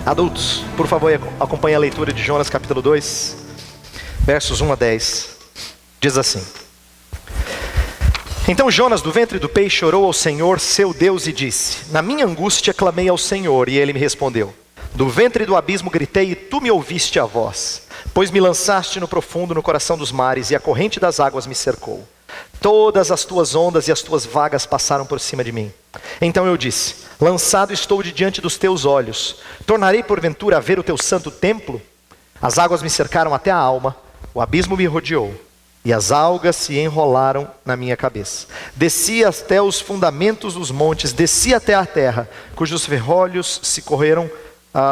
Adultos, por favor, acompanhe a leitura de Jonas capítulo 2, versos 1 a 10. Diz assim: Então Jonas do ventre do peixe orou ao Senhor seu Deus e disse: Na minha angústia clamei ao Senhor, e ele me respondeu. Do ventre do abismo gritei, e tu me ouviste a voz. Pois me lançaste no profundo, no coração dos mares, e a corrente das águas me cercou. Todas as tuas ondas e as tuas vagas passaram por cima de mim. Então eu disse: Lançado estou de diante dos teus olhos. Tornarei porventura a ver o teu santo templo? As águas me cercaram até a alma, o abismo me rodeou, e as algas se enrolaram na minha cabeça. Desci até os fundamentos dos montes, desci até a terra, cujos ferrolhos se correram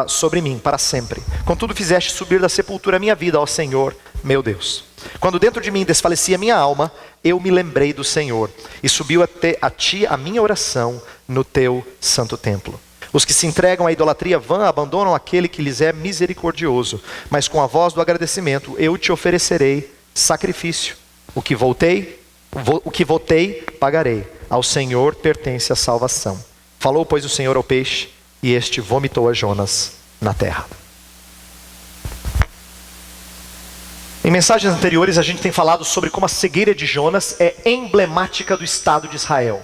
sobre mim para sempre. Contudo fizeste subir da sepultura a minha vida, ó Senhor, meu Deus. Quando dentro de mim desfalecia a minha alma, eu me lembrei do Senhor, e subiu até a ti a minha oração no teu santo templo. Os que se entregam à idolatria vã abandonam aquele que lhes é misericordioso, mas com a voz do agradecimento eu te oferecerei sacrifício. O que votei, pagarei. Ao Senhor pertence a salvação. Falou, pois, o Senhor ao peixe, e este vomitou a Jonas na terra. Em mensagens anteriores a gente tem falado sobre como a cegueira de Jonas é emblemática do Estado de Israel.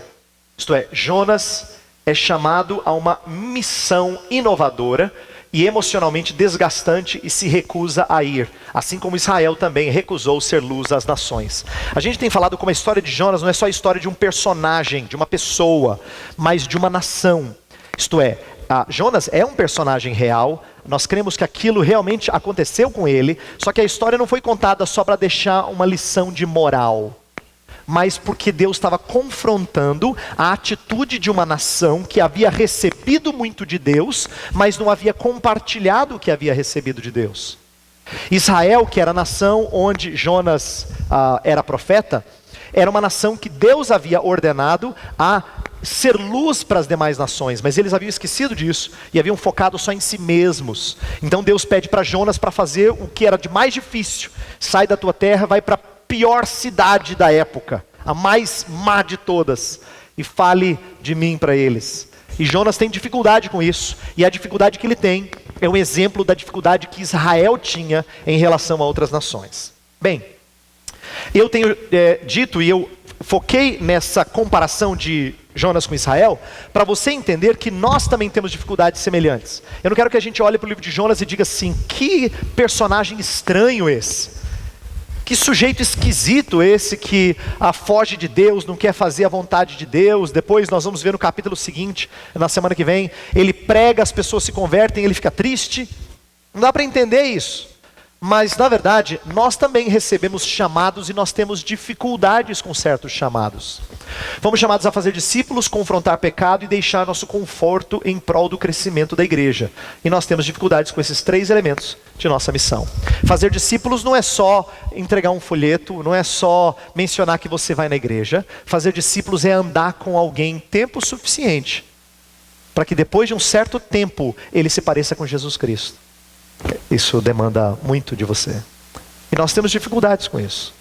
Isto é, Jonas é chamado a uma missão inovadora e emocionalmente desgastante e se recusa a ir. Assim como Israel também recusou ser luz às nações. A gente tem falado como a história de Jonas não é só a história de um personagem, de uma pessoa, mas de uma nação. Isto é, Jonas é um personagem real, nós cremos que aquilo realmente aconteceu com ele, só que a história não foi contada só para deixar uma lição de moral, mas porque Deus estava confrontando a atitude de uma nação que havia recebido muito de Deus, mas não havia compartilhado o que havia recebido de Deus. Israel, que era a nação onde Jonas era profeta, era uma nação que Deus havia ordenado a ser luz para as demais nações, mas eles haviam esquecido disso e haviam focado só em si mesmos. Então Deus pede para Jonas para fazer o que era de mais difícil: sai da tua terra, vai para a pior cidade da época, a mais má de todas, e fale de mim para eles. E Jonas tem dificuldade com isso, e a dificuldade que ele tem é um exemplo da dificuldade que Israel tinha em relação a outras nações. Bem, eu tenho dito, e eu foquei nessa comparação de Jonas com Israel, para você entender que nós também temos dificuldades semelhantes. Eu não quero que a gente olhe para o livro de Jonas e diga assim: que personagem estranho esse, que sujeito esquisito esse que foge de Deus, não quer fazer a vontade de Deus. Depois nós vamos ver no capítulo seguinte, na semana que vem, ele prega, as pessoas se convertem, ele fica triste. Não dá para entender isso. Mas, na verdade, nós também recebemos chamados e nós temos dificuldades com certos chamados. Fomos chamados a fazer discípulos, confrontar pecado e deixar nosso conforto em prol do crescimento da igreja. E nós temos dificuldades com esses 3 elementos de nossa missão. Fazer discípulos não é só entregar um folheto, não é só mencionar que você vai na igreja. Fazer discípulos é andar com alguém tempo suficiente para que depois de um certo tempo ele se pareça com Jesus Cristo. Isso demanda muito de você. E nós temos dificuldades com isso.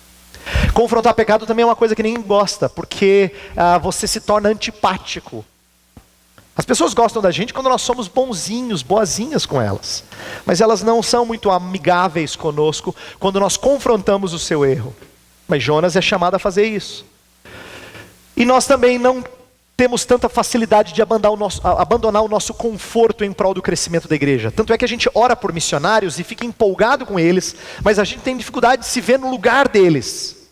Confrontar pecado também é uma coisa que ninguém gosta, porque você se torna antipático. As pessoas gostam da gente quando nós somos bonzinhos, boazinhas com elas. Mas elas não são muito amigáveis conosco quando nós confrontamos o seu erro. Mas Jonas é chamado a fazer isso. E nós também não temos tanta facilidade de abandonar o nosso conforto em prol do crescimento da igreja. Tanto é que a gente ora por missionários e fica empolgado com eles, mas a gente tem dificuldade de se ver no lugar deles.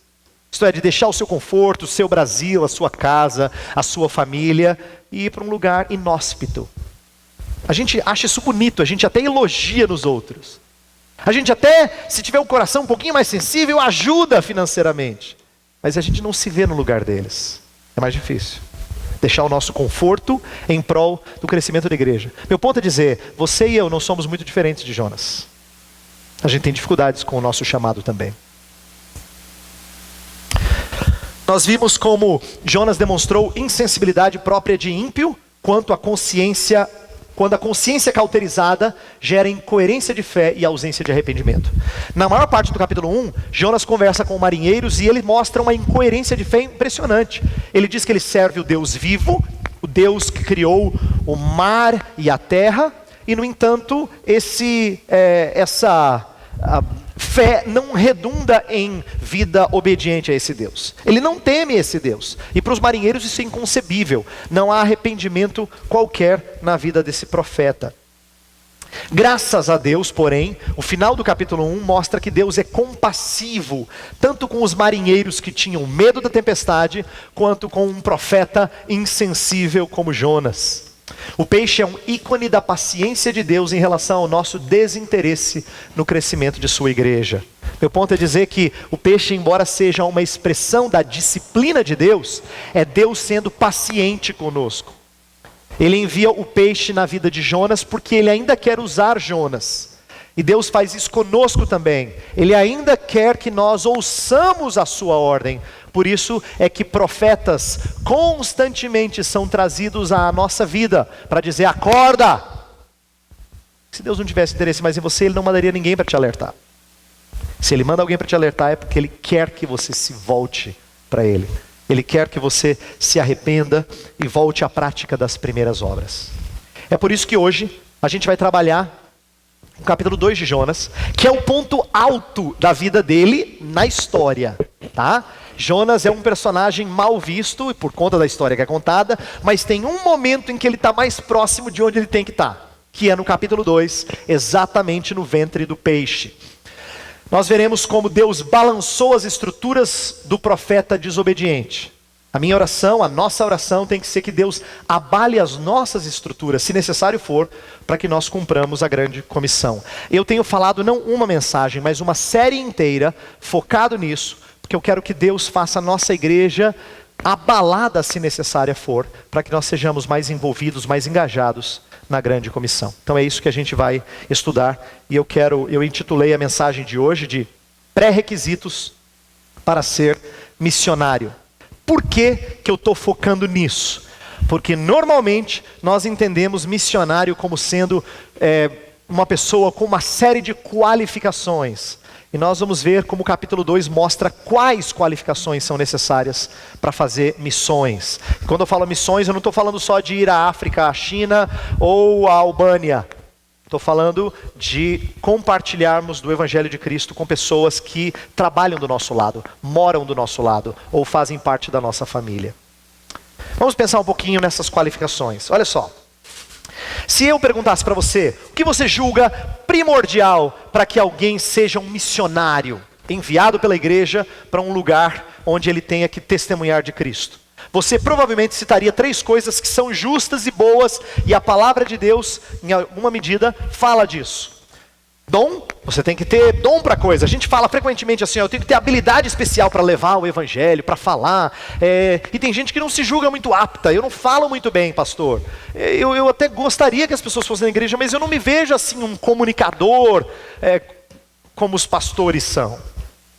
Isto é, de deixar o seu conforto, o seu Brasil, a sua casa, a sua família, e ir para um lugar inóspito. A gente acha isso bonito, a gente até elogia nos outros. A gente até, se tiver o coração um pouquinho mais sensível, ajuda financeiramente. Mas a gente não se vê no lugar deles. É mais difícil. Deixar o nosso conforto em prol do crescimento da igreja. Meu ponto é dizer, você e eu não somos muito diferentes de Jonas. A gente tem dificuldades com o nosso chamado também. Nós vimos como Jonas demonstrou insensibilidade própria de ímpio quando a consciência cauterizada gera incoerência de fé e ausência de arrependimento. Na maior parte do capítulo 1, Jonas conversa com marinheiros e ele mostra uma incoerência de fé impressionante. Ele diz que ele serve o Deus vivo, o Deus que criou o mar e a terra, e no entanto, essa fé não redunda em vida obediente a esse Deus. Ele não teme esse Deus. E para os marinheiros isso é inconcebível. Não há arrependimento qualquer na vida desse profeta. Graças a Deus, porém, o final do capítulo 1 mostra que Deus é compassivo, tanto com os marinheiros que tinham medo da tempestade, quanto com um profeta insensível como Jonas. O peixe é um ícone da paciência de Deus em relação ao nosso desinteresse no crescimento de sua igreja. Meu ponto é dizer que o peixe, embora seja uma expressão da disciplina de Deus, é Deus sendo paciente conosco. Ele envia o peixe na vida de Jonas porque ele ainda quer usar Jonas. E Deus faz isso conosco também. Ele ainda quer que nós ouçamos a sua ordem. Por isso é que profetas constantemente são trazidos à nossa vida para dizer: acorda! Se Deus não tivesse interesse mais em você, Ele não mandaria ninguém para te alertar. Se Ele manda alguém para te alertar, é porque Ele quer que você se volte para Ele. Ele quer que você se arrependa e volte à prática das primeiras obras. É por isso que hoje a gente vai trabalhar o capítulo 2 de Jonas, que é o ponto alto da vida dele na história, tá? Jonas é um personagem mal visto por conta da história que é contada, mas tem um momento em que ele está mais próximo de onde ele tem que estar, que é no capítulo 2, exatamente no ventre do peixe. Nós veremos como Deus balançou as estruturas do profeta desobediente. A minha oração, a nossa oração tem que ser que Deus abale as nossas estruturas, se necessário for, para que nós cumpramos a grande comissão. Eu tenho falado não uma mensagem, mas uma série inteira focado nisso, porque eu quero que Deus faça a nossa igreja abalada, se necessária for, para que nós sejamos mais envolvidos, mais engajados na grande comissão. Então é isso que a gente vai estudar, e eu intitulei a mensagem de hoje de pré-requisitos para ser missionário. Por que que eu estou focando nisso? Porque normalmente nós entendemos missionário como sendo uma pessoa com uma série de qualificações. E nós vamos ver como o capítulo 2 mostra quais qualificações são necessárias para fazer missões. Quando eu falo missões, eu não estou falando só de ir à África, à China ou à Albânia. Estou falando de compartilharmos do Evangelho de Cristo com pessoas que trabalham do nosso lado, moram do nosso lado ou fazem parte da nossa família. Vamos pensar um pouquinho nessas qualificações. Olha só. Se eu perguntasse para você, o que você julga primordial para que alguém seja um missionário, enviado pela igreja para um lugar onde ele tenha que testemunhar de Cristo? Você provavelmente citaria 3 coisas que são justas e boas, e a palavra de Deus, em alguma medida, fala disso. Dom, você tem que ter dom para coisa. A gente fala frequentemente assim, eu tenho que ter habilidade especial para levar o evangelho, para falar. E tem gente que não se julga muito apta. Eu não falo muito bem, pastor. Eu até gostaria que as pessoas fossem na igreja, mas eu não me vejo assim um comunicador como os pastores são.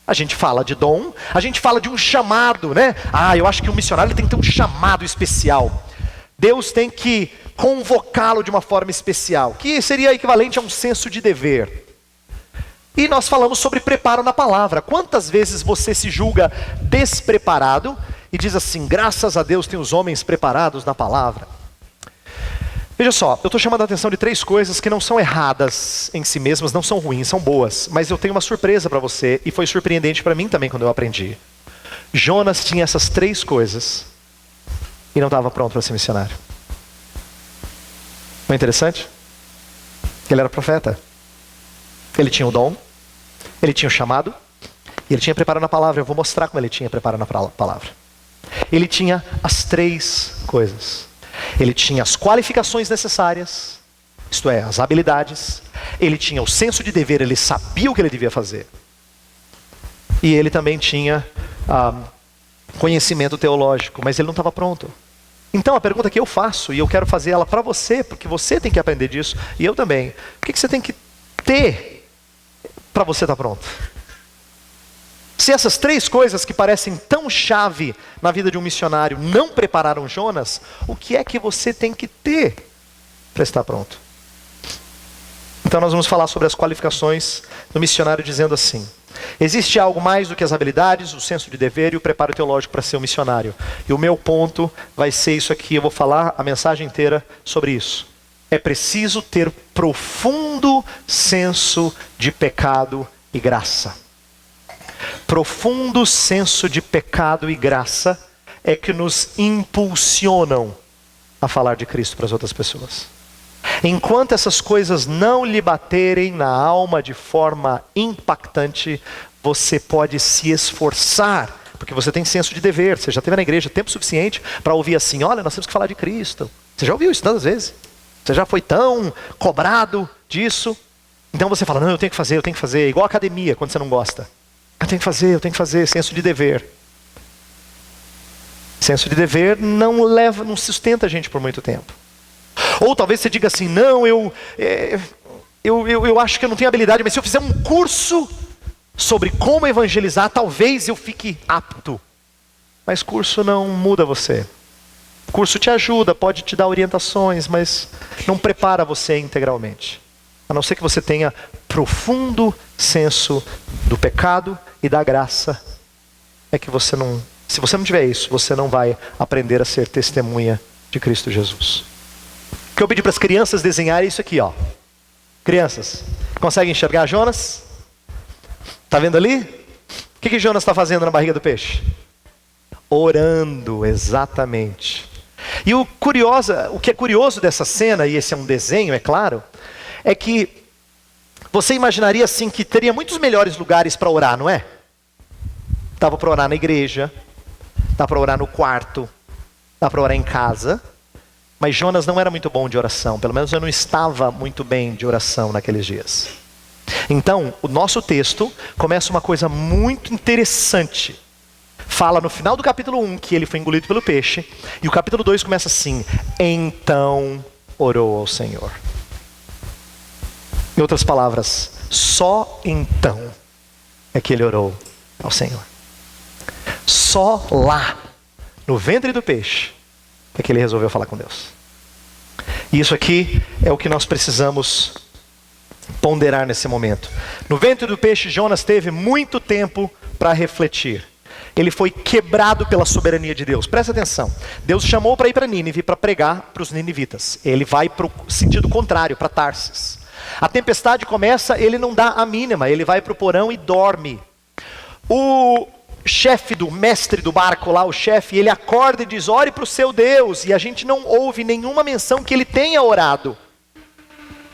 A gente fala de dom, a gente fala de um chamado, né? Eu acho que um missionário ele tem que ter um chamado especial. Deus tem que convocá-lo de uma forma especial, que seria equivalente a um senso de dever. E nós falamos sobre preparo na palavra. Quantas vezes você se julga despreparado e diz assim, graças a Deus tem os homens preparados na palavra? Veja só, eu estou chamando a atenção de 3 coisas que não são erradas em si mesmas, não são ruins, são boas. Mas eu tenho uma surpresa para você, e foi surpreendente para mim também quando eu aprendi. Jonas tinha essas 3 coisas e não estava pronto para ser missionário. Não é interessante? Ele era profeta. Ele tinha o dom, ele tinha o chamado, e ele tinha preparo na palavra. Eu vou mostrar como ele tinha preparo na palavra. Ele tinha as 3 coisas. Ele tinha as qualificações necessárias, isto é, as habilidades. Ele tinha o senso de dever, ele sabia o que ele devia fazer. E ele também tinha conhecimento teológico, mas ele não estava pronto. Então a pergunta que eu faço, e eu quero fazer ela para você, porque você tem que aprender disso, e eu também. O que você tem que ter para você estar pronto? Se essas 3 coisas que parecem tão chave na vida de um missionário não prepararam Jonas, o que é que você tem que ter para estar pronto? Então nós vamos falar sobre as qualificações do missionário dizendo assim: existe algo mais do que as habilidades, o senso de dever e o preparo teológico para ser um missionário. E o meu ponto vai ser isso aqui, eu vou falar a mensagem inteira sobre isso. é preciso ter profundo senso de pecado e graça. Profundo senso de pecado e graça é que nos impulsionam a falar de Cristo para as outras pessoas. Enquanto essas coisas não lhe baterem na alma de forma impactante, você pode se esforçar, porque você tem senso de dever. Você já esteve na igreja tempo suficiente para ouvir assim: olha, nós temos que falar de Cristo. Você já ouviu isso tantas vezes? Você já foi tão cobrado disso? Então você fala: não, eu tenho que fazer. Igual academia, quando você não gosta. Eu tenho que fazer, senso de dever. Senso de dever não sustenta a gente por muito tempo. Ou talvez você diga assim: não, eu acho que eu não tenho habilidade, mas se eu fizer um curso sobre como evangelizar, talvez eu fique apto. Mas curso não muda você. Curso te ajuda, pode te dar orientações, mas não prepara você integralmente. A não ser que você tenha profundo senso do pecado e da graça, é que você não... Se você não tiver isso, você não vai aprender a ser testemunha de Cristo Jesus. O que eu pedi para as crianças desenharem é isso aqui, ó. Crianças, conseguem enxergar Jonas? Está vendo ali? O que Jonas está fazendo na barriga do peixe? Orando, exatamente. E o que é curioso dessa cena, e esse é um desenho, é claro, é que você imaginaria assim que teria muitos melhores lugares para orar, não é? Dava para orar na igreja, dá para orar no quarto, dá para orar em casa. Mas Jonas não era muito bom de oração, pelo menos eu não estava muito bem de oração naqueles dias. Então, o nosso texto começa uma coisa muito interessante. Fala no final do capítulo 1 que ele foi engolido pelo peixe, e o capítulo 2 começa assim: então orou ao Senhor. Em outras palavras, só então é que ele orou ao Senhor. Só lá, no ventre do peixe, é que ele resolveu falar com Deus. E isso aqui é o que nós precisamos ponderar nesse momento. No ventre do peixe, Jonas teve muito tempo para refletir. Ele foi quebrado pela soberania de Deus. Presta atenção. Deus chamou para ir para Nínive para pregar para os ninivitas. Ele vai para o sentido contrário, para Tarsis. A tempestade começa, ele não dá a mínima. Ele vai para o porão e dorme. O chefe do mestre do barco lá, o chefe, ele acorda e diz: ore para o seu Deus. E a gente não ouve nenhuma menção que ele tenha orado.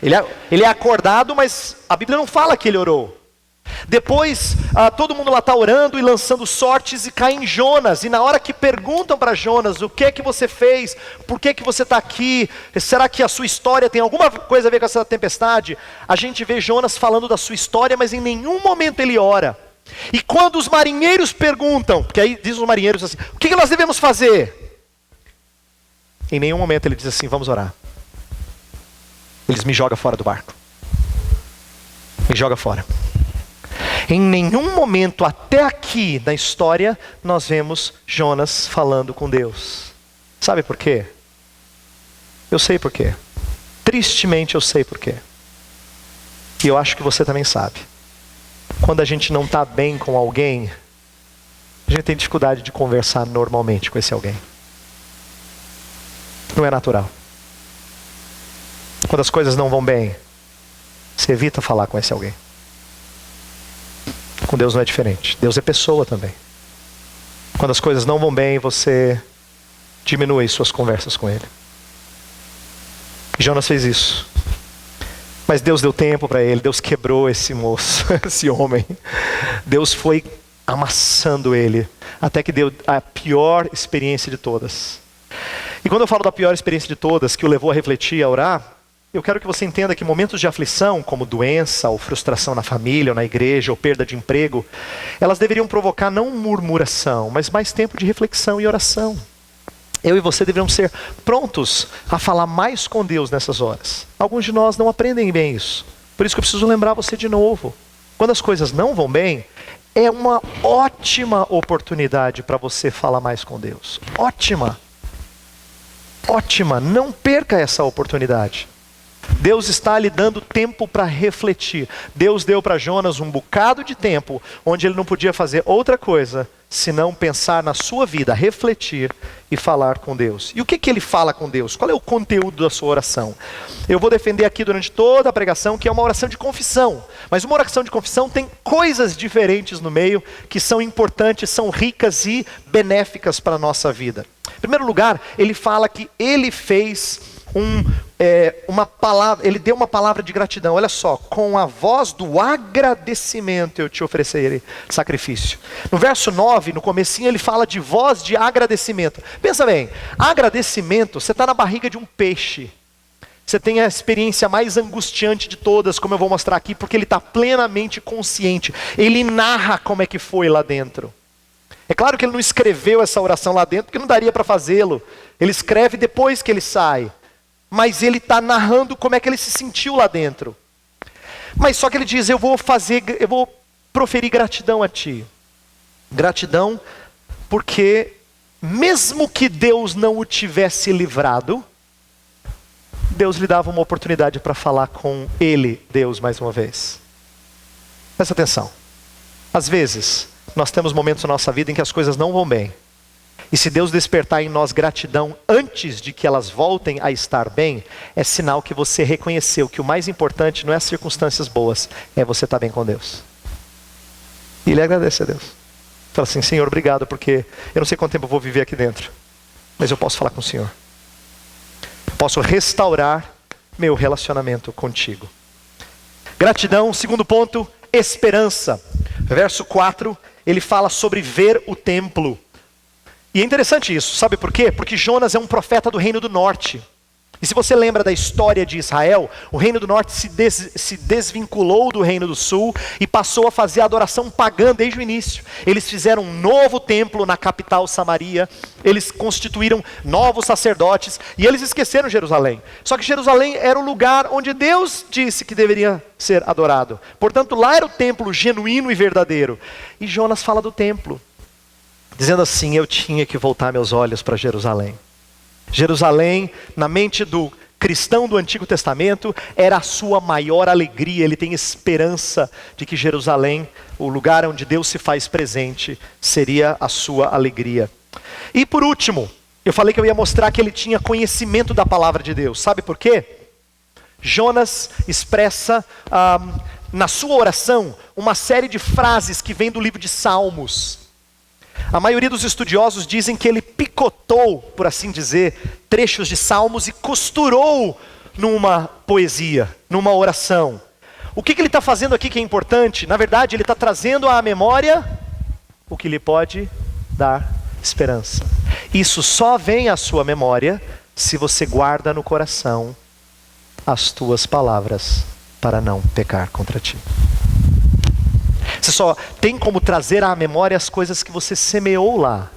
Ele é acordado, mas a Bíblia não fala que ele orou. Depois, todo mundo lá está orando e lançando sortes e cai em Jonas. E na hora que perguntam para Jonas: o que é que você fez? Por que que você está aqui? Será que a sua história tem alguma coisa a ver com essa tempestade? A gente vê Jonas falando da sua história, mas em nenhum momento ele ora. E quando os marinheiros perguntam, porque aí diz os marinheiros assim: o que nós devemos fazer? Em nenhum momento ele diz assim: vamos orar. Eles me jogam fora do barco. Me joga fora. Em nenhum momento até aqui na história nós vemos Jonas falando com Deus. Sabe por quê? Eu sei por quê. Tristemente eu sei por quê. E eu acho que você também sabe. Quando a gente não está bem com alguém, a gente tem dificuldade de conversar normalmente com esse alguém. Não é natural. Quando as coisas não vão bem, você evita falar com esse alguém. Com Deus não é diferente. Deus é pessoa também. Quando as coisas não vão bem, você diminui suas conversas com Ele. E Jonas fez isso. Mas Deus deu tempo para ele. Deus quebrou esse moço, esse homem. Deus foi amassando ele, até que deu a pior experiência de todas. E quando eu falo da pior experiência de todas, que o levou a refletir, a orar, eu quero que você entenda que momentos de aflição, como doença, ou frustração na família, ou na igreja, ou perda de emprego, elas deveriam provocar não murmuração, mas mais tempo de reflexão e oração. Eu e você deveriam ser prontos a falar mais com Deus nessas horas. Alguns de nós não aprendem bem isso. Por isso que eu preciso lembrar você de novo. Quando as coisas não vão bem, é uma ótima oportunidade para você falar mais com Deus. Ótima. Ótima. Não perca essa oportunidade. Deus está lhe dando tempo para refletir. Deus deu para Jonas um bocado de tempo, onde ele não podia fazer outra coisa, senão pensar na sua vida, refletir e falar com Deus. E o que ele fala com Deus? Qual é o conteúdo da sua oração? Eu vou defender aqui durante toda a pregação que é uma oração de confissão. Mas uma oração de confissão tem coisas diferentes no meio que são importantes, são ricas e benéficas para a nossa vida. Em primeiro lugar, ele fala que ele fez uma palavra, ele deu uma palavra de gratidão. Olha só, com a voz do agradecimento eu te oferecerei sacrifício. No verso 9, no comecinho, ele fala de voz de agradecimento. Pensa bem, agradecimento, você está na barriga de um peixe. Você tem a experiência mais angustiante de todas, como eu vou mostrar aqui, porque ele está plenamente consciente. Ele narra como é que foi lá dentro. É claro que ele não escreveu essa oração lá dentro, porque não daria para fazê-lo. Ele escreve depois que ele sai. Mas ele está narrando como é que ele se sentiu lá dentro. Mas só que ele diz, eu vou proferir gratidão a ti. Gratidão porque mesmo que Deus não o tivesse livrado, Deus lhe dava uma oportunidade para falar com ele, Deus, mais uma vez. Presta atenção. Às vezes, nós temos momentos na nossa vida em que as coisas não vão bem. E se Deus despertar em nós gratidão antes de que elas voltem a estar bem, é sinal que você reconheceu que o mais importante não é as circunstâncias boas, é você estar bem com Deus. E ele agradece a Deus. Fala assim, Senhor, obrigado, porque eu não sei quanto tempo eu vou viver aqui dentro, mas eu posso falar com o Senhor. Posso restaurar meu relacionamento contigo. Gratidão, segundo ponto, esperança. Verso 4, ele fala sobre ver o templo. E é interessante isso, sabe por quê? Porque Jonas é um profeta do reino do norte. E se você lembra da história de Israel, o reino do norte se desvinculou do reino do sul e passou a fazer a adoração pagã desde o início. Eles fizeram um novo templo na capital Samaria, eles constituíram novos sacerdotes e eles esqueceram Jerusalém. Só que Jerusalém era o lugar onde Deus disse que deveria ser adorado. Portanto, lá era o templo genuíno e verdadeiro. E Jonas fala do templo, dizendo assim, eu tinha que voltar meus olhos para Jerusalém. Jerusalém, na mente do cristão do Antigo Testamento, era a sua maior alegria. Ele tem esperança de que Jerusalém, o lugar onde Deus se faz presente, seria a sua alegria. E por último, eu falei que eu ia mostrar que ele tinha conhecimento da palavra de Deus. Sabe por quê? Jonas expressa na sua oração uma série de frases que vem do livro de Salmos. A maioria dos estudiosos dizem que ele picotou, por assim dizer, trechos de salmos e costurou numa poesia, numa oração. O que ele está fazendo aqui que é importante? Na verdade, ele está trazendo à memória o que lhe pode dar esperança. Isso só vem à sua memória se você guarda no coração as tuas palavras para não pecar contra ti. Você só tem como trazer à memória as coisas que você semeou lá.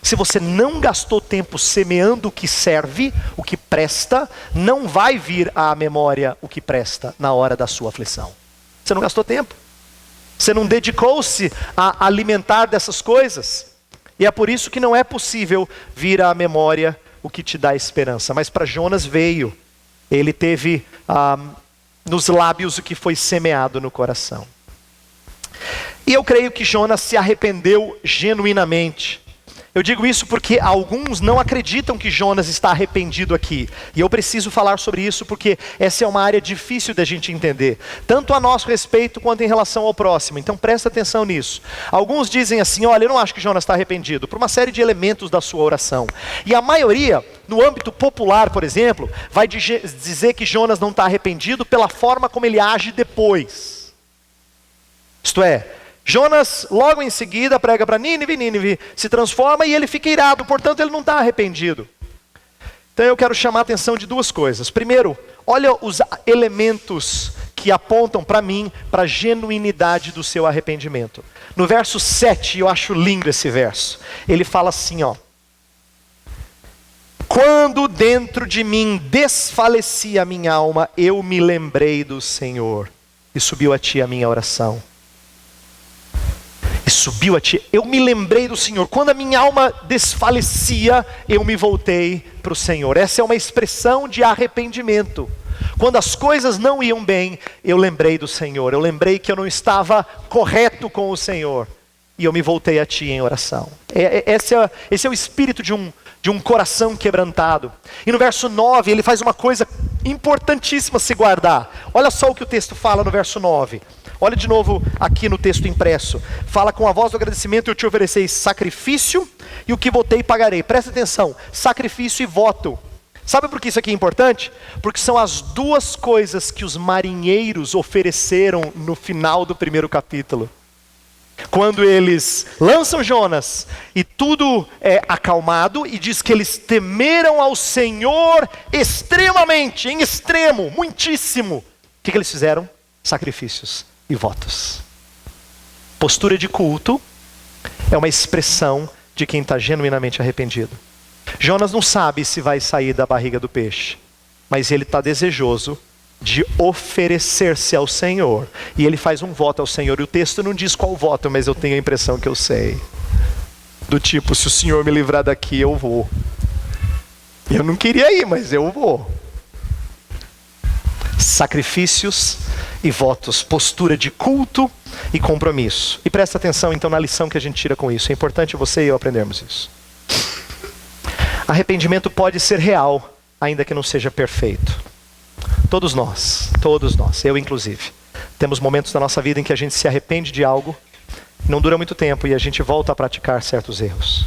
Se você não gastou tempo semeando o que serve, o que presta, não vai vir à memória o que presta na hora da sua aflição. Você não gastou tempo. Você não dedicou-se a alimentar dessas coisas. E é por isso que não é possível vir à memória o que te dá esperança. Mas para Jonas veio. Ele teve nos lábios o que foi semeado no coração. E eu creio que Jonas se arrependeu genuinamente. Eu digo isso porque alguns não acreditam que Jonas está arrependido aqui. E eu preciso falar sobre isso porque essa é uma área difícil da gente entender. Tanto a nosso respeito quanto em relação ao próximo. Então presta atenção nisso. Alguns dizem assim, olha, eu não acho que Jonas está arrependido. Por uma série de elementos da sua oração. E a maioria, no âmbito popular, por exemplo, vai dizer que Jonas não está arrependido pela forma como ele age depois. Isto é, Jonas logo em seguida prega para Nínive, Nínive se transforma e ele fica irado, portanto ele não está arrependido. Então eu quero chamar a atenção de duas coisas. Primeiro, olha os elementos que apontam para mim, para a genuinidade do seu arrependimento. No verso 7, eu acho lindo esse verso. Ele fala assim, ó. Quando dentro de mim desfalecia a minha alma, eu me lembrei do Senhor. E subiu a ti a minha oração. E subiu a ti, eu me lembrei do Senhor. Quando a minha alma desfalecia, eu me voltei para o Senhor. Essa é uma expressão de arrependimento. Quando as coisas não iam bem, eu lembrei do Senhor. Eu lembrei que eu não estava correto com o Senhor. E eu me voltei a Ti em oração. Esse é o espírito de um coração quebrantado. E no verso 9, ele faz uma coisa importantíssima a se guardar. Olha só o que o texto fala no verso 9. Olha de novo aqui no texto impresso. Fala: com a voz do agradecimento eu te oferecei sacrifício, e o que votei pagarei. Presta atenção, sacrifício e voto. Sabe por que isso aqui é importante? Porque são as duas coisas que os marinheiros ofereceram no final do primeiro capítulo. Quando eles lançam Jonas e tudo é acalmado, e diz que eles temeram ao Senhor extremamente, em extremo, muitíssimo. O que eles fizeram? Sacrifícios e votos. Postura de culto é uma expressão de quem está genuinamente arrependido. Jonas não sabe se vai sair da barriga do peixe, mas ele está desejoso de oferecer-se ao Senhor. E ele faz um voto ao Senhor. E o texto não diz qual voto, mas eu tenho a impressão que eu sei. Do tipo: se o Senhor me livrar daqui, eu vou. Eu não queria ir, mas eu vou. Sacrifícios e votos, postura de culto e compromisso. E presta atenção então na lição que a gente tira com isso. É importante você e eu aprendermos isso. Arrependimento pode ser real, ainda que não seja perfeito. Todos nós, eu inclusive, temos momentos da nossa vida em que a gente se arrepende de algo, não dura muito tempo e a gente volta a praticar certos erros.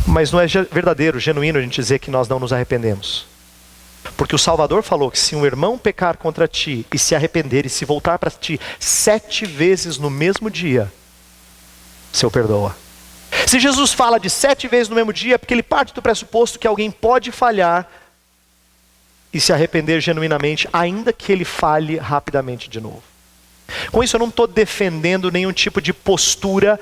Mas não é verdadeiro, genuíno a gente dizer que nós não nos arrependemos. Porque o Salvador falou que se um irmão pecar contra ti e se arrepender e se voltar para ti 7 vezes no mesmo dia, o Senhor perdoa. Se Jesus fala de 7 vezes no mesmo dia, é porque ele parte do pressuposto que alguém pode falhar e se arrepender genuinamente, ainda que ele falhe rapidamente de novo. Com isso eu não estou defendendo nenhum tipo de postura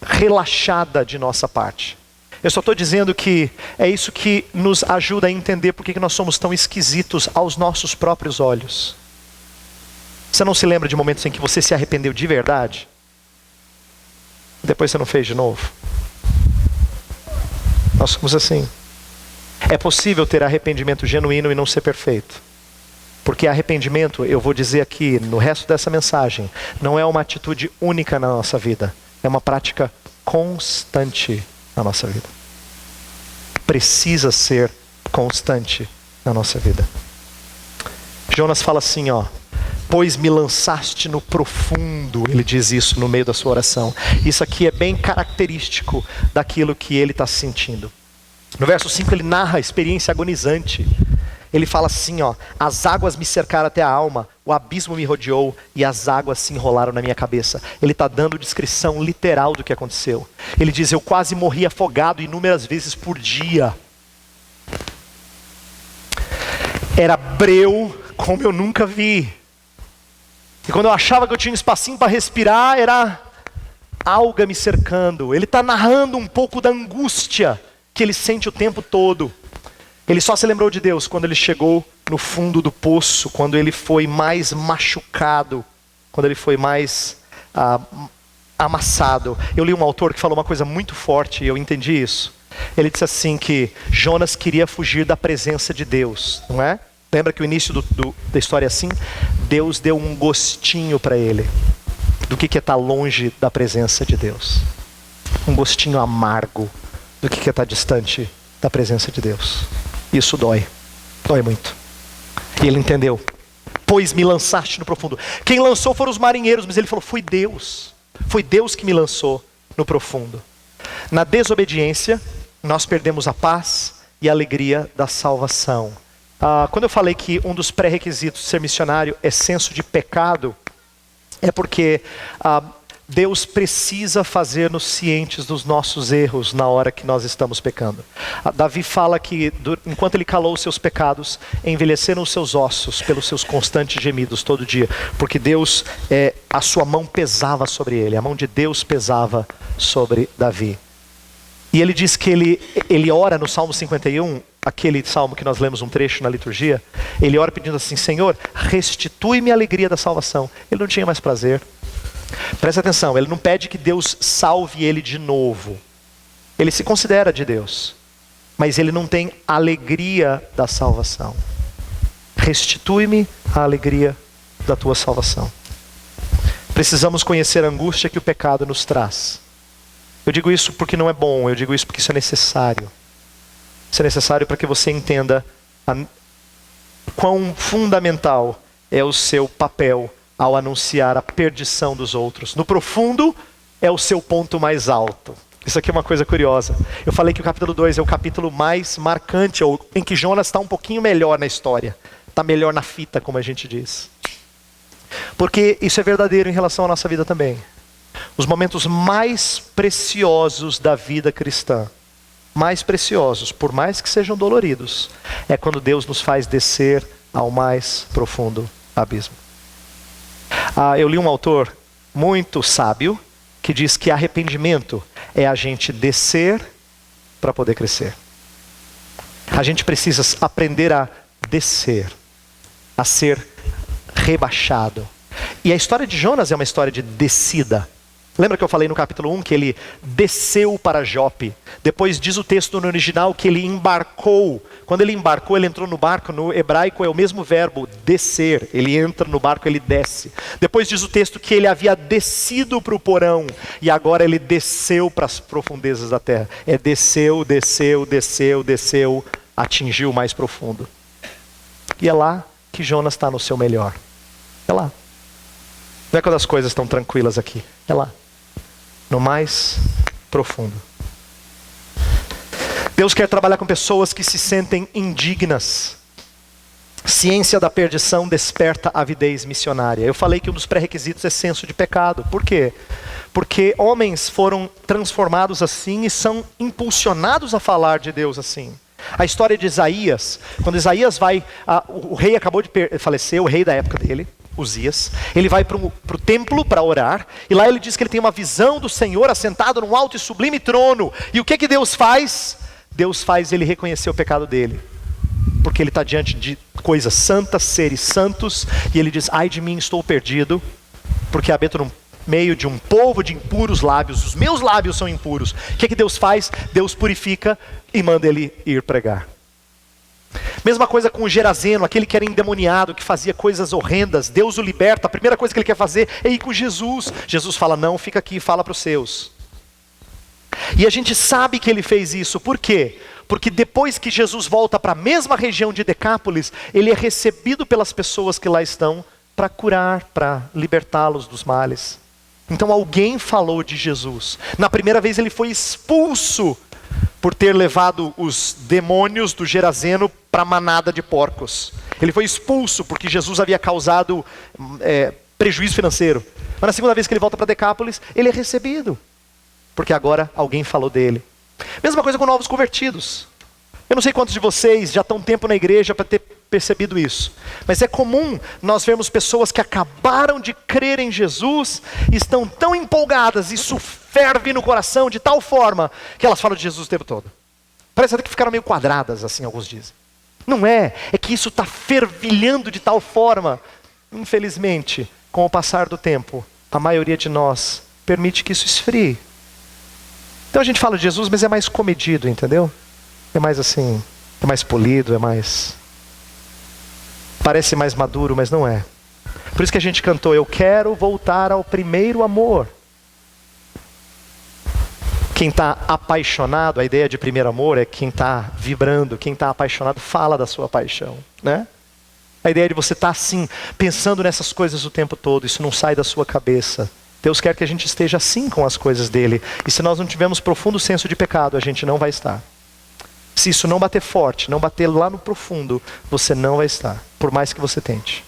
relaxada de nossa parte. Eu só estou dizendo que é isso que nos ajuda a entender por que nós somos tão esquisitos aos nossos próprios olhos. Você não se lembra de momentos em que você se arrependeu de verdade? Depois você não fez de novo? Nós somos assim. É possível ter arrependimento genuíno e não ser perfeito. Porque arrependimento, eu vou dizer aqui no resto dessa mensagem, não é uma atitude única na nossa vida. É uma prática constante na nossa vida. Precisa ser constante na nossa vida. Jonas fala assim, pois me lançaste no profundo. Ele diz isso no meio da sua oração. Isso aqui é bem característico daquilo que ele está sentindo. No verso 5 ele narra a experiência agonizante. Ele fala assim, as águas me cercaram até a alma, o abismo me rodeou e as águas se enrolaram na minha cabeça. Ele está dando descrição literal do que aconteceu. Ele diz: eu quase morri afogado inúmeras vezes por dia. Era breu como eu nunca vi. E quando eu achava que eu tinha um espacinho para respirar, era alga me cercando. Ele está narrando um pouco da angústia que ele sente o tempo todo. Ele só se lembrou de Deus quando ele chegou no fundo do poço, quando ele foi mais machucado, quando ele foi mais amassado. Eu li um autor que falou uma coisa muito forte e eu entendi isso. Ele disse assim que Jonas queria fugir da presença de Deus, não é? Lembra que o início da história é assim? Deus deu um gostinho para ele do que é estar longe da presença de Deus. Um gostinho amargo do que é estar distante da presença de Deus. Isso dói muito. E ele entendeu: pois me lançaste no profundo. Quem lançou foram os marinheiros, mas ele falou: foi Deus que me lançou no profundo. Na desobediência nós perdemos a paz e a alegria da salvação. Quando eu falei que um dos pré-requisitos de ser missionário é senso de pecado, é porque Deus precisa fazer-nos cientes dos nossos erros na hora que nós estamos pecando. Davi fala que enquanto ele calou os seus pecados, envelheceram os seus ossos pelos seus constantes gemidos todo dia. Porque Deus, a sua mão pesava sobre ele, a mão de Deus pesava sobre Davi. E ele diz que ele ora no Salmo 51, aquele salmo que nós lemos um trecho na liturgia, ele ora pedindo assim: Senhor, restitui-me a alegria da salvação. Ele não tinha mais prazer. Presta atenção, ele não pede que Deus salve ele de novo. Ele se considera de Deus. mas ele não tem alegria da salvação. Restitui-me a alegria da tua salvação. Precisamos conhecer a angústia que o pecado nos traz. Eu digo isso porque não é bom, eu digo isso porque isso é necessário. Isso é necessário para que você entenda quão fundamental é o seu papel ao anunciar a perdição dos outros. No profundo, é o seu ponto mais alto. Isso aqui é uma coisa curiosa. Eu falei que o capítulo 2 é o capítulo mais marcante, ou em que Jonas está um pouquinho melhor na história. Está melhor na fita, como a gente diz. Porque isso é verdadeiro em relação à nossa vida também. Os momentos mais preciosos da vida cristã, mais preciosos, por mais que sejam doloridos, é quando Deus nos faz descer ao mais profundo abismo. Eu li um autor muito sábio que diz que arrependimento é a gente descer para poder crescer. A gente precisa aprender a descer, a ser rebaixado. E a história de Jonas é uma história de descida. Lembra que eu falei no capítulo 1 que ele desceu para Jope? Depois diz o texto no original que ele embarcou. Quando ele embarcou, ele entrou no barco. No hebraico é o mesmo verbo, descer. Ele entra no barco, ele desce. Depois diz o texto que ele havia descido para o porão. E agora ele desceu para as profundezas da terra. É desceu, desceu, desceu, desceu, atingiu o mais profundo. E é lá que Jonas está no seu melhor. É lá. Não é quando as coisas estão tranquilas aqui. É lá. No mais profundo. Deus quer trabalhar com pessoas que se sentem indignas. Ciência da perdição desperta avidez missionária. Eu falei que um dos pré-requisitos é senso de pecado. Por quê? Porque homens foram transformados assim e são impulsionados a falar de Deus assim. A história de Isaías, quando Isaías vai, o rei acabou de falecer, o rei da época dele, Uzias, ele vai para o templo para orar, e lá ele diz que ele tem uma visão do Senhor assentado num alto e sublime trono. E o que que Deus faz? Deus faz ele reconhecer o pecado dele, porque ele está diante de coisas santas, seres santos, e ele diz: ai de mim, estou perdido, porque habito no meio de um povo de impuros lábios, os meus lábios são impuros. O que que Deus faz? Deus purifica e manda ele ir pregar. Mesma coisa com o Gerazeno, aquele que era endemoniado, que fazia coisas horrendas. Deus o liberta, a primeira coisa que ele quer fazer é ir com Jesus. Jesus fala: não, fica aqui, fala para os seus. E a gente sabe que ele fez isso, por quê? Porque depois que Jesus volta para a mesma região de Decápolis, ele é recebido pelas pessoas que lá estão para curar, para libertá-los dos males. Então alguém falou de Jesus. Na primeira vez ele foi expulso por ter levado os demônios do Gerazeno para a manada de porcos. Ele foi expulso porque Jesus havia causado prejuízo financeiro. Mas na segunda vez que ele volta para Decápolis, ele é recebido, porque agora alguém falou dele. Mesma coisa com novos convertidos. Eu não sei quantos de vocês já estão tempo na igreja para ter percebido isso, mas é comum nós vermos pessoas que acabaram de crer em Jesus e estão tão empolgadas, isso ferve no coração de tal forma que elas falam de Jesus o tempo todo. Parece até que ficaram meio quadradas, assim alguns dizem. Não é que isso está fervilhando de tal forma. Infelizmente, com o passar do tempo, a maioria de nós permite que isso esfrie. Então a gente fala de Jesus, mas é mais comedido, entendeu? É mais assim, é mais polido, é mais... parece mais maduro, mas não é. Por isso que a gente cantou: eu quero voltar ao primeiro amor. Quem está apaixonado, a ideia de primeiro amor é quem está vibrando, quem está apaixonado fala da sua paixão, né? A ideia de você estar assim, pensando nessas coisas o tempo todo, isso não sai da sua cabeça. Deus quer que a gente esteja assim com as coisas dele. E se nós não tivermos profundo senso de pecado, a gente não vai estar. Se isso não bater forte, não bater lá no profundo, você não vai estar, por mais que você tente.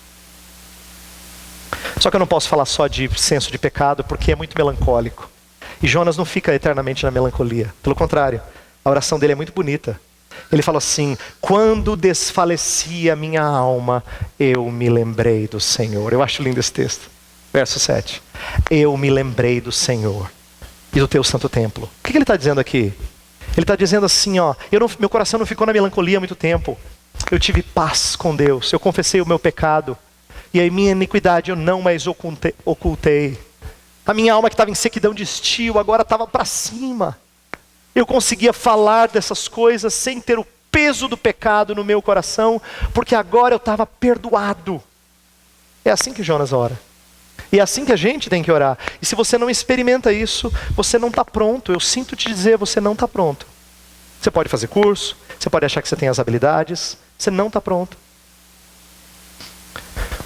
Só que eu não posso falar só de senso de pecado, porque é muito melancólico. E Jonas não fica eternamente na melancolia. Pelo contrário, a oração dele é muito bonita. Ele fala assim: quando desfalecia minha alma, eu me lembrei do Senhor. Eu acho lindo esse texto. Verso 7. Eu me lembrei do Senhor e do teu santo templo. O que ele está dizendo aqui? Ele está dizendo assim, meu coração não ficou na melancolia há muito tempo. Eu tive paz com Deus, eu confessei o meu pecado, e a minha iniquidade eu não mais ocultei. A minha alma que estava em sequidão de estio, agora estava para cima. Eu conseguia falar dessas coisas sem ter o peso do pecado no meu coração, porque agora eu estava perdoado. É assim que Jonas ora. E é assim que a gente tem que orar. E se você não experimenta isso, você não está pronto. Eu sinto te dizer, você não está pronto. Você pode fazer curso, você pode achar que você tem as habilidades, você não está pronto.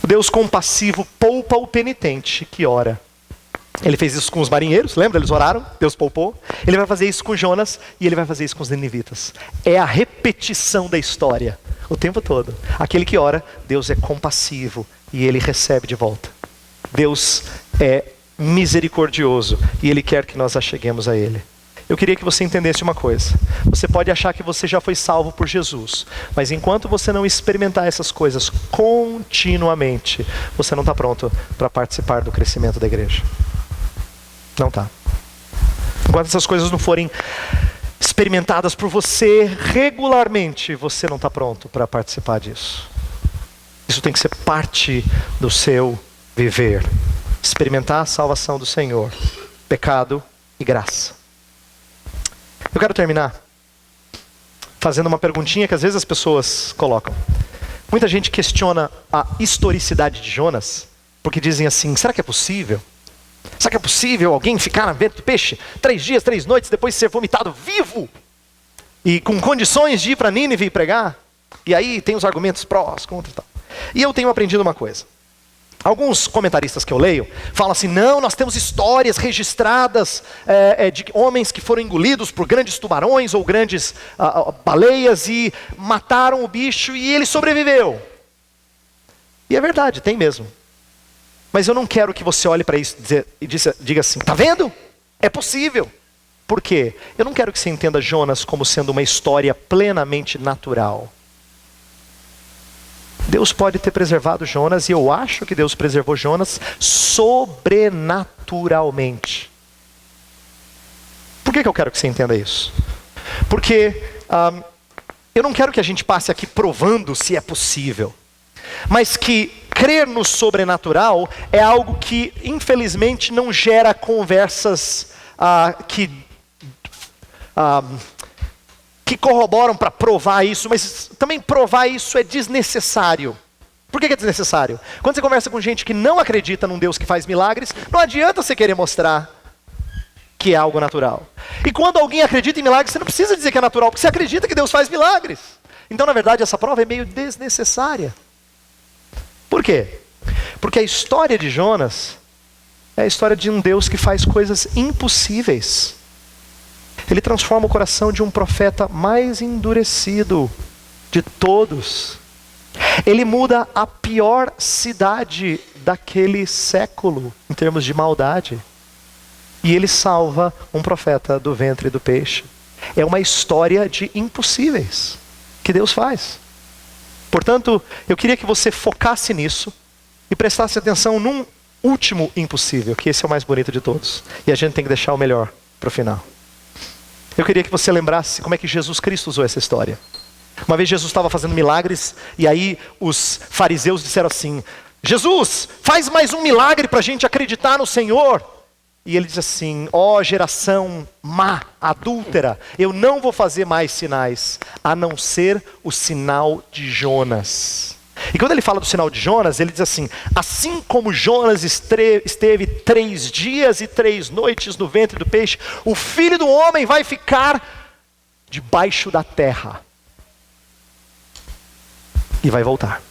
O Deus compassivo poupa o penitente que ora. Ele fez isso com os marinheiros, lembra? Eles oraram, Deus poupou. Ele vai fazer isso com Jonas e ele vai fazer isso com os ninivitas. É a repetição da história, o tempo todo. Aquele que ora, Deus é compassivo e ele recebe de volta. Deus é misericordioso e ele quer que nós acheguemos a ele. Eu queria que você entendesse uma coisa. Você pode achar que você já foi salvo por Jesus, mas enquanto você não experimentar essas coisas continuamente, você não está pronto para participar do crescimento da igreja. Não está. Enquanto essas coisas não forem experimentadas por você regularmente, você não está pronto para participar disso. Isso tem que ser parte do seu viver. Experimentar a salvação do Senhor, pecado e graça. Eu quero terminar fazendo uma perguntinha que às vezes as pessoas colocam. Muita gente questiona a historicidade de Jonas, porque dizem assim, será que é possível? Será que é possível alguém ficar na ventre do peixe 3 dias, 3 noites, depois ser vomitado vivo? E com condições de ir para Nínive e pregar? E aí tem os argumentos prós, contra e tal. E eu tenho aprendido uma coisa. Alguns comentaristas que eu leio falam assim, não, nós temos histórias registradas de homens que foram engolidos por grandes tubarões ou grandes baleias e mataram o bicho e ele sobreviveu. E é verdade, tem mesmo. Mas eu não quero que você olhe para isso e diga assim, tá vendo? É possível. Por quê? Eu não quero que você entenda Jonas como sendo uma história plenamente natural. Deus pode ter preservado Jonas, e eu acho que Deus preservou Jonas sobrenaturalmente. Por que eu quero que você entenda isso? Porque eu não quero que a gente passe aqui provando se é possível, mas que crer no sobrenatural é algo que infelizmente não gera conversas que corroboram para provar isso, mas também provar isso é desnecessário. Por que é desnecessário? Quando você conversa com gente que não acredita num Deus que faz milagres, não adianta você querer mostrar que é algo natural. E quando alguém acredita em milagres, você não precisa dizer que é natural, porque você acredita que Deus faz milagres. Então, na verdade, essa prova é meio desnecessária. Por quê? Porque a história de Jonas é a história de um Deus que faz coisas impossíveis. Ele transforma o coração de um profeta mais endurecido de todos. Ele muda a pior cidade daquele século, em termos de maldade. E ele salva um profeta do ventre do peixe. É uma história de impossíveis que Deus faz. Portanto, eu queria que você focasse nisso e prestasse atenção num último impossível, que esse é o mais bonito de todos. E a gente tem que deixar o melhor para o final. Eu queria que você lembrasse como é que Jesus Cristo usou essa história. Uma vez Jesus estava fazendo milagres, e aí os fariseus disseram assim, Jesus, faz mais um milagre para a gente acreditar no Senhor. E ele diz assim, ó geração má, adúltera, eu não vou fazer mais sinais, a não ser o sinal de Jonas. E quando ele fala do sinal de Jonas, ele diz assim, assim como Jonas esteve 3 dias e 3 noites no ventre do peixe, o Filho do Homem vai ficar debaixo da terra. E vai voltar.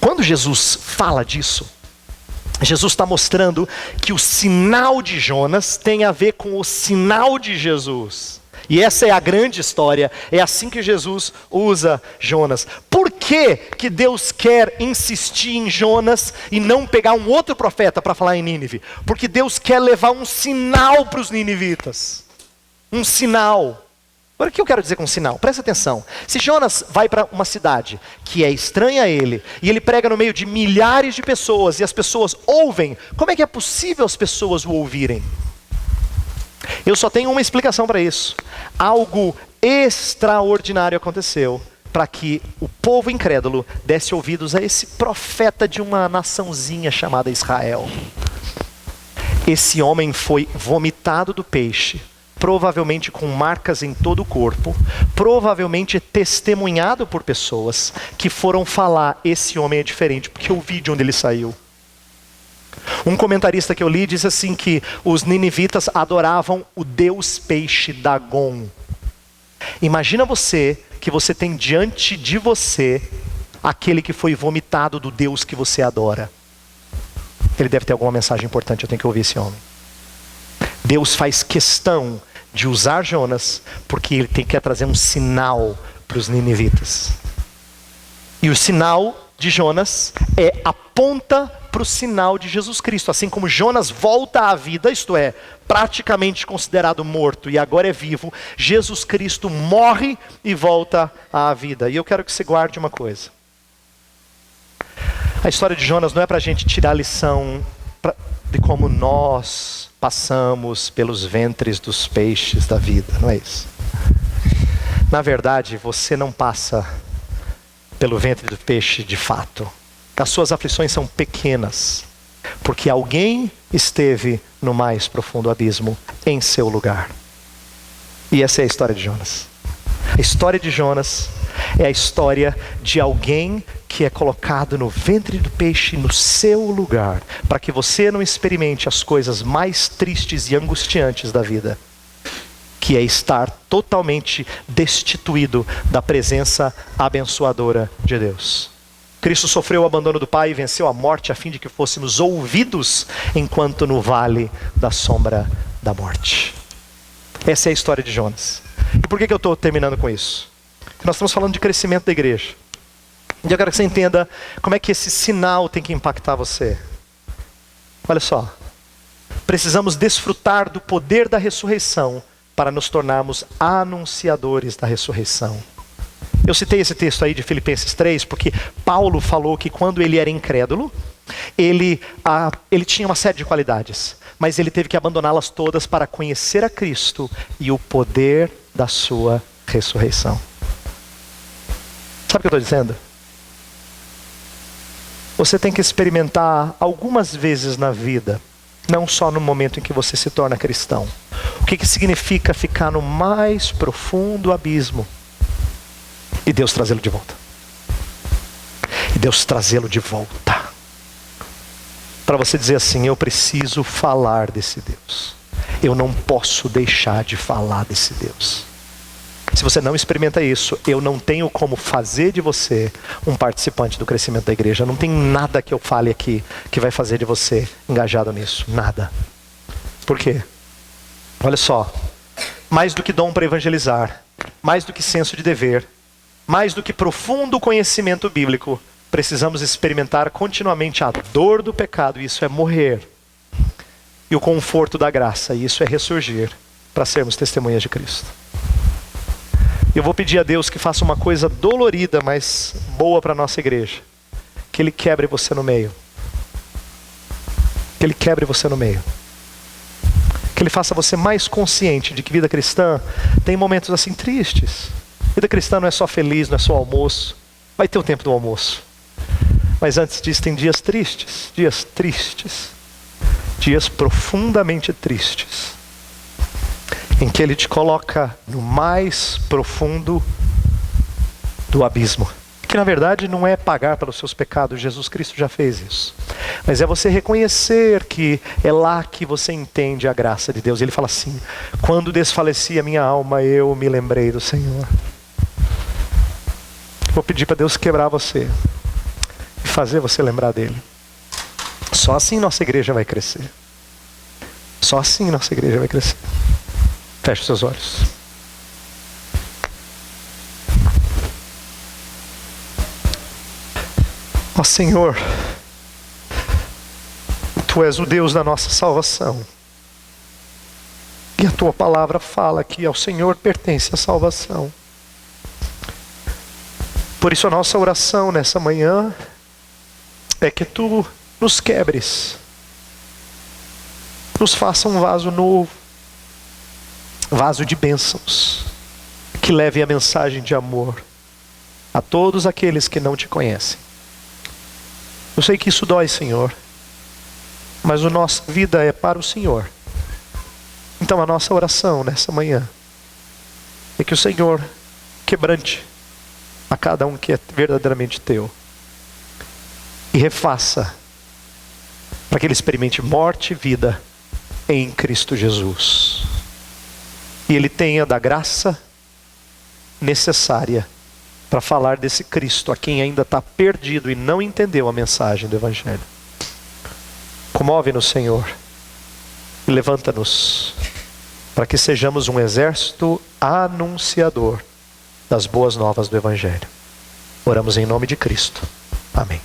Quando Jesus fala disso, Jesus está mostrando que o sinal de Jonas tem a ver com o sinal de Jesus. E essa é a grande história, é assim que Jesus usa Jonas. Por que que Deus quer insistir em Jonas e não pegar um outro profeta para falar em Nínive? Porque Deus quer levar um sinal para os ninivitas. Um sinal. Agora o que eu quero dizer com sinal? Presta atenção. Se Jonas vai para uma cidade que é estranha a ele, e ele prega no meio de milhares de pessoas, e as pessoas ouvem, como é que é possível as pessoas o ouvirem? Eu só tenho uma explicação para isso. Algo extraordinário aconteceu para que o povo incrédulo desse ouvidos a esse profeta de uma naçãozinha chamada Israel. Esse homem foi vomitado do peixe provavelmente com marcas em todo o corpo, provavelmente testemunhado por pessoas que foram falar: esse homem é diferente, porque eu vi de onde ele saiu. Um comentarista que eu li diz assim que os ninivitas adoravam o deus peixe Dagon. Imagina você que você tem diante de você aquele que foi vomitado do Deus que você adora. Ele deve ter alguma mensagem importante, eu tenho que ouvir esse homem. Deus faz questão de usar Jonas porque ele quer trazer um sinal para os ninivitas. E o sinal de Jonas aponta para o sinal de Jesus Cristo. Assim como Jonas volta à vida, isto é, praticamente considerado morto e agora é vivo, Jesus Cristo morre e volta à vida. E eu quero que você guarde uma coisa. A história de Jonas não é para a gente tirar lição de como nós passamos pelos ventres dos peixes da vida, não é isso. Na verdade, você não passa pelo ventre do peixe de fato. As suas aflições são pequenas, porque alguém esteve no mais profundo abismo em seu lugar. E essa é a história de Jonas. A história de Jonas é a história de alguém que é colocado no ventre do peixe no seu lugar, para que você não experimente as coisas mais tristes e angustiantes da vida, que é estar totalmente destituído da presença abençoadora de Deus. Cristo sofreu o abandono do Pai e venceu a morte a fim de que fôssemos ouvidos enquanto no vale da sombra da morte. Essa é a história de Jonas. E por que eu estou terminando com isso? Porque nós estamos falando de crescimento da igreja. E eu quero que você entenda como é que esse sinal tem que impactar você. Olha só. Precisamos desfrutar do poder da ressurreição para nos tornarmos anunciadores da ressurreição. Eu citei esse texto aí de Filipenses 3, porque Paulo falou que quando ele era incrédulo, ele tinha uma série de qualidades, mas ele teve que abandoná-las todas para conhecer a Cristo e o poder da sua ressurreição. Sabe o que eu estou dizendo? Você tem que experimentar algumas vezes na vida, não só no momento em que você se torna cristão. O que significa ficar no mais profundo abismo e Deus trazê-lo de volta. E Deus trazê-lo de volta. Para você dizer assim: eu preciso falar desse Deus. Eu não posso deixar de falar desse Deus. Se você não experimenta isso, eu não tenho como fazer de você um participante do crescimento da igreja. Não tem nada que eu fale aqui que vai fazer de você engajado nisso. Nada. Por quê? Olha só. Mais do que dom para evangelizar, mais do que senso de dever, mais do que profundo conhecimento bíblico, precisamos experimentar continuamente a dor do pecado, e isso é morrer. E o conforto da graça, e isso é ressurgir, para sermos testemunhas de Cristo. Eu vou pedir a Deus que faça uma coisa dolorida, mas boa para a nossa igreja. Que Ele quebre você no meio. Que Ele quebre você no meio. Que Ele faça você mais consciente de que vida cristã tem momentos assim tristes. Vida cristã não é só feliz, não é só almoço. Vai ter o tempo do almoço. Mas antes disso tem dias tristes. Dias tristes. Dias profundamente tristes. Em que Ele te coloca no mais profundo do abismo. Que na verdade não é pagar pelos seus pecados, Jesus Cristo já fez isso. Mas é você reconhecer que é lá que você entende a graça de Deus. Ele fala assim: quando desfalecia a minha alma, eu me lembrei do Senhor. Vou pedir para Deus quebrar você e fazer você lembrar dele. Só assim nossa igreja vai crescer. Só assim nossa igreja vai crescer. Feche os seus olhos. Ó Senhor, Tu és o Deus da nossa salvação. E a Tua palavra fala que ao Senhor pertence a salvação. Por isso a nossa oração nessa manhã é que Tu nos quebres. Nos faça um vaso novo. Vaso de bênçãos, que leve a mensagem de amor a todos aqueles que não Te conhecem. Eu sei que isso dói, Senhor, mas a nossa vida é para o Senhor. Então a nossa oração nessa manhã é que o Senhor quebrante a cada um que é verdadeiramente teu e refaça para que ele experimente morte e vida em Cristo Jesus. E ele tenha da graça necessária para falar desse Cristo a quem ainda está perdido e não entendeu a mensagem do Evangelho. Comove-nos, Senhor, e levanta-nos para que sejamos um exército anunciador das boas novas do Evangelho. Oramos em nome de Cristo. Amém.